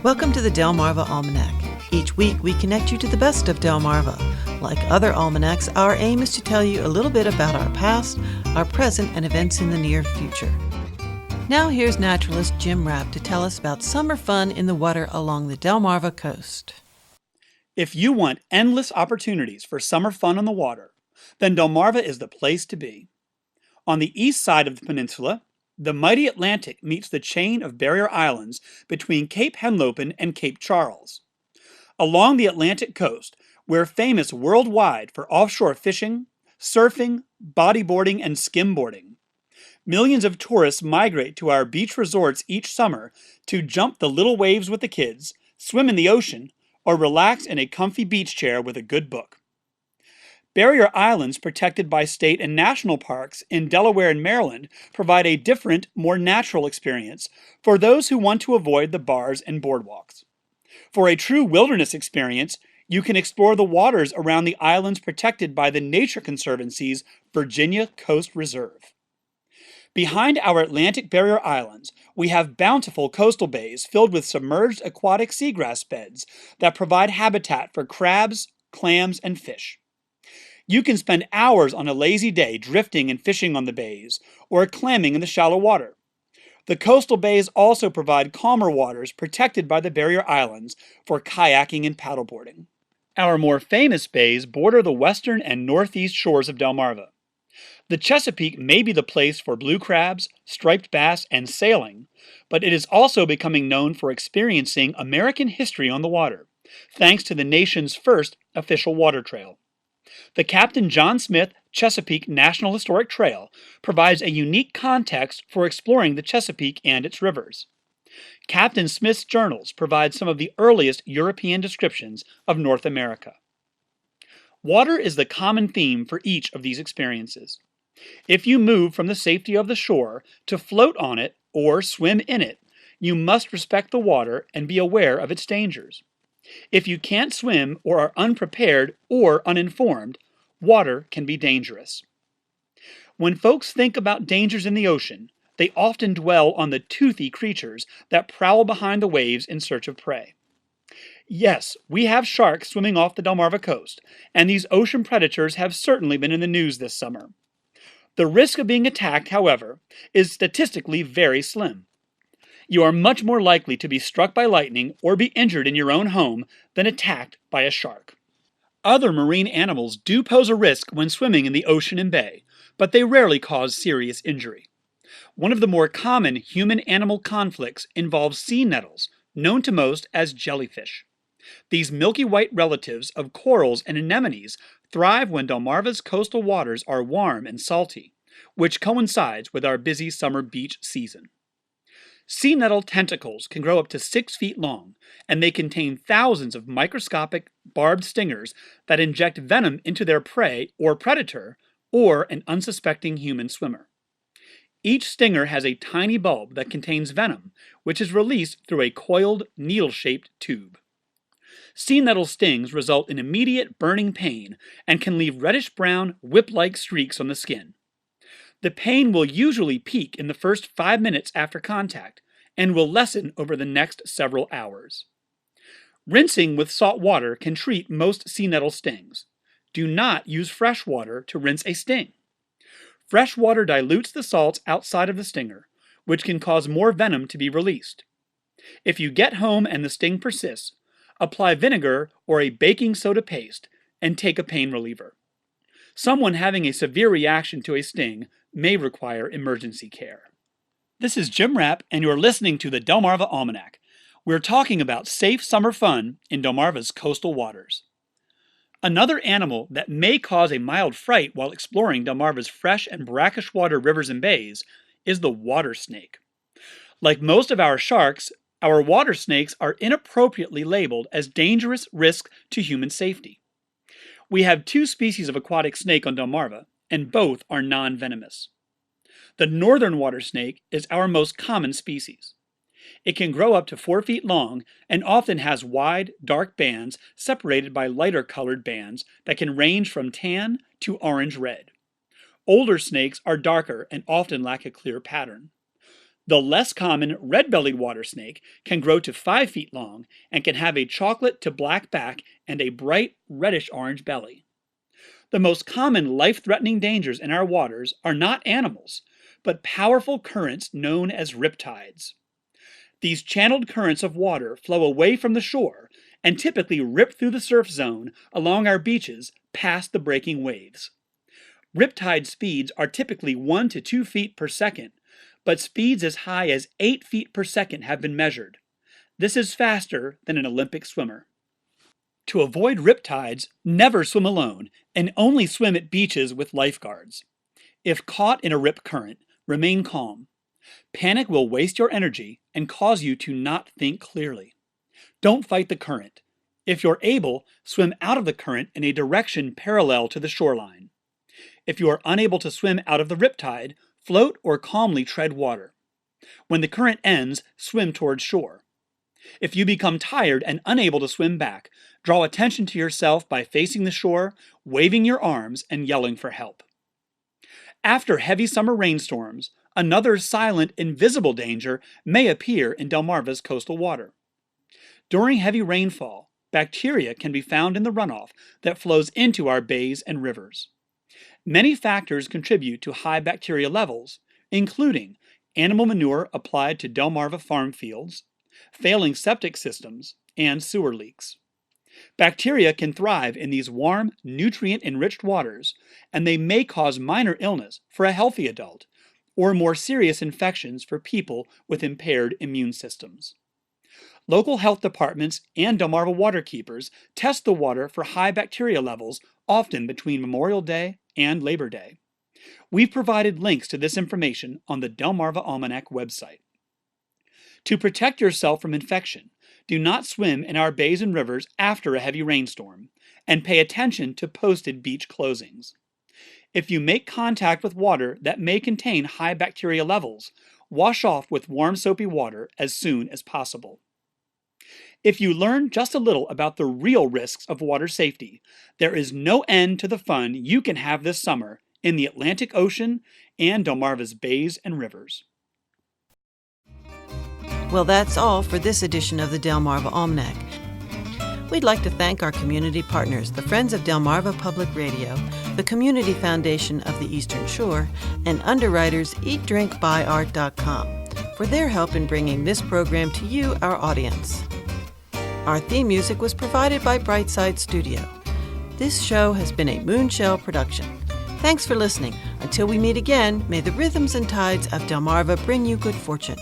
Welcome to the Delmarva Almanac. Each week we connect you to the best of Delmarva. Like other almanacs, our aim is to tell you a little bit about our past, our present, and events in the near future. Now here's naturalist Jim Rapp to tell us about summer fun in the water along the Delmarva coast. If you want endless opportunities for summer fun on the water, then Delmarva is the place to be. On the east side of the peninsula, the mighty Atlantic meets the chain of barrier islands between Cape Henlopen and Cape Charles. Along the Atlantic coast, we're famous worldwide for offshore fishing, surfing, bodyboarding, and skimboarding. Millions of tourists migrate to our beach resorts each summer to jump the little waves with the kids, swim in the ocean, or relax in a comfy beach chair with a good book. Barrier Islands protected by state and national parks in Delaware and Maryland provide a different, more natural experience for those who want to avoid the bars and boardwalks. For a true wilderness experience, you can explore the waters around the islands protected by the Nature Conservancy's Virginia Coast Reserve. Behind our Atlantic Barrier Islands, we have bountiful coastal bays filled with submerged aquatic seagrass beds that provide habitat for crabs, clams, and fish. You can spend hours on a lazy day drifting and fishing on the bays, or clamming in the shallow water. The coastal bays also provide calmer waters protected by the barrier islands for kayaking and paddleboarding. Our more famous bays border the western and northeast shores of Delmarva. The Chesapeake may be the place for blue crabs, striped bass, and sailing, but it is also becoming known for experiencing American history on the water, thanks to the nation's first official water trail. The Captain John Smith Chesapeake National Historic Trail provides a unique context for exploring the Chesapeake and its rivers. Captain Smith's journals provide some of the earliest European descriptions of North America. Water is the common theme for each of these experiences. If you move from the safety of the shore to float on it or swim in it, you must respect the water and be aware of its dangers. If you can't swim or are unprepared or uninformed, water can be dangerous. When folks think about dangers in the ocean, they often dwell on the toothy creatures that prowl behind the waves in search of prey. Yes, we have sharks swimming off the Delmarva coast, and these ocean predators have certainly been in the news this summer. The risk of being attacked, however, is statistically very slim. You are much more likely to be struck by lightning or be injured in your own home than attacked by a shark. Other marine animals do pose a risk when swimming in the ocean and bay, but they rarely cause serious injury. One of the more common human-animal conflicts involves sea nettles, known to most as jellyfish. These milky white relatives of corals and anemones thrive when Delmarva's coastal waters are warm and salty, which coincides with our busy summer beach season. Sea nettle tentacles can grow up to 6 feet long, and they contain thousands of microscopic, barbed stingers that inject venom into their prey or predator, or an unsuspecting human swimmer. Each stinger has a tiny bulb that contains venom, which is released through a coiled, needle-shaped tube. Sea nettle stings result in immediate burning pain and can leave reddish-brown, whip-like streaks on the skin. The pain will usually peak in the first 5 minutes after contact and will lessen over the next several hours. Rinsing with salt water can treat most sea nettle stings. Do not use fresh water to rinse a sting. Fresh water dilutes the salts outside of the stinger, which can cause more venom to be released. If you get home and the sting persists, apply vinegar or a baking soda paste and take a pain reliever. Someone having a severe reaction to a sting may require emergency care. This is Jim Rapp, and you're listening to the Delmarva Almanac. We're talking about safe summer fun in Delmarva's coastal waters. Another animal that may cause a mild fright while exploring Delmarva's fresh and brackish water rivers and bays is the water snake. Like most of our sharks, our water snakes are inappropriately labeled as dangerous risks to human safety. We have 2 species of aquatic snake on Delmarva, and both are non-venomous. The northern water snake is our most common species. It can grow up to 4 feet long and often has wide, dark bands separated by lighter colored bands that can range from tan to orange-red. Older snakes are darker and often lack a clear pattern. The less common red-bellied water snake can grow to 5 feet long and can have a chocolate to black back and a bright reddish-orange belly. The most common life-threatening dangers in our waters are not animals, but powerful currents known as riptides. These channeled currents of water flow away from the shore and typically rip through the surf zone along our beaches past the breaking waves. Riptide speeds are typically 1 to 2 feet per second, but speeds as high as 8 feet per second have been measured. This is faster than an Olympic swimmer. To avoid riptides, never swim alone and only swim at beaches with lifeguards. If caught in a rip current, remain calm. Panic will waste your energy and cause you to not think clearly. Don't fight the current. If you're able, swim out of the current in a direction parallel to the shoreline. If you are unable to swim out of the riptide, float or calmly tread water. When the current ends, swim towards shore. If you become tired and unable to swim back, draw attention to yourself by facing the shore, waving your arms, and yelling for help. After heavy summer rainstorms, another silent, invisible danger may appear in Delmarva's coastal water. During heavy rainfall, bacteria can be found in the runoff that flows into our bays and rivers. Many factors contribute to high bacteria levels, including animal manure applied to Delmarva farm fields, failing septic systems, and sewer leaks. Bacteria can thrive in these warm, nutrient-enriched waters, and they may cause minor illness for a healthy adult, or more serious infections for people with impaired immune systems. Local health departments and Delmarva waterkeepers test the water for high bacteria levels often between Memorial Day and Labor Day. We've provided links to this information on the Delmarva Almanac website. To protect yourself from infection, do not swim in our bays and rivers after a heavy rainstorm, and pay attention to posted beach closings. If you make contact with water that may contain high bacteria levels, wash off with warm soapy water as soon as possible. If you learn just a little about the real risks of water safety, there is no end to the fun you can have this summer in the Atlantic Ocean and Delmarva's bays and rivers. Well, that's all for this edition of the Delmarva Almanac. We'd like to thank our community partners, the Friends of Delmarva Public Radio, the Community Foundation of the Eastern Shore, and underwriters EatDrinkBuyArt.com for their help in bringing this program to you, our audience. Our theme music was provided by Brightside Studio. This show has been a Moonshell production. Thanks for listening. Until we meet again, may the rhythms and tides of Delmarva bring you good fortune.